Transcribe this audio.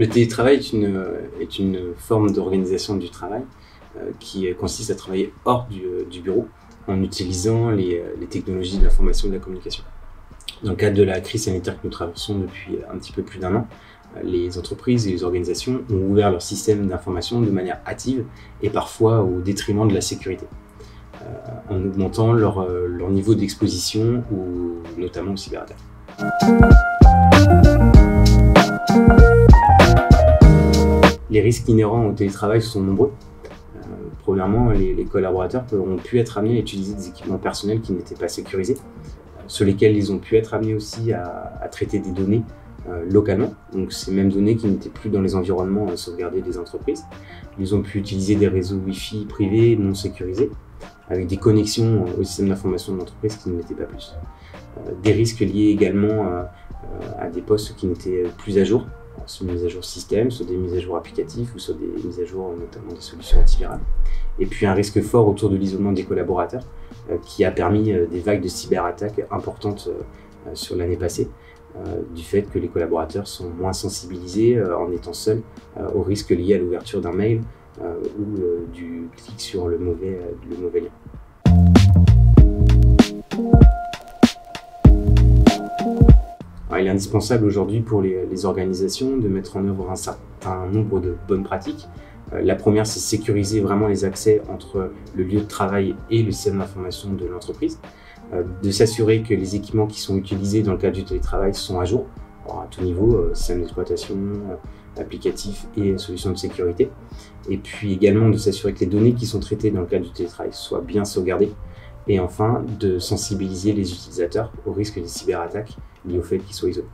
Le télétravail est une forme d'organisation du travail qui consiste à travailler hors du bureau en utilisant les technologies de l'information et de la communication. Dans le cadre de la crise sanitaire que nous traversons depuis un petit peu plus d'1 an, les entreprises et les organisations ont ouvert leur système d'information de manière hâtive et parfois au détriment de la sécurité, en augmentant leur niveau d'exposition, notamment aux cyberattaques. Les risques inhérents au télétravail sont nombreux. Premièrement, les collaborateurs ont pu être amenés à utiliser des équipements personnels qui n'étaient pas sécurisés, sur lesquels ils ont pu être amenés aussi à traiter des données localement, donc ces mêmes données qui n'étaient plus dans les environnements sauvegardés des entreprises. Ils ont pu utiliser des réseaux Wi-Fi privés non sécurisés, avec des connexions au système d'information de l'entreprise qui ne l'étaient pas plus. Des risques liés également à des postes qui n'étaient plus à jour, sur des mises à jour système, sur des mises à jour applicatives ou sur des mises à jour notamment des solutions antivirales. Et puis un risque fort autour de l'isolement des collaborateurs qui a permis des vagues de cyberattaques importantes sur l'année passée, du fait que les collaborateurs sont moins sensibilisés en étant seuls aux risques liés à l'ouverture d'un mail ou du clic sur le mauvais lien. Alors, il est indispensable aujourd'hui pour les organisations de mettre en œuvre un certain nombre de bonnes pratiques. La première, c'est sécuriser vraiment les accès entre le lieu de travail et le système d'information de l'entreprise, de s'assurer que les équipements qui sont utilisés dans le cadre du télétravail sont à jour, à tout niveau, système d'exploitation, applicatifs et solutions de sécurité, et puis également de s'assurer que les données qui sont traitées dans le cadre du télétravail soient bien sauvegardées, et enfin de sensibiliser les utilisateurs au risque des cyberattaques liées au fait qu'ils soient isolés.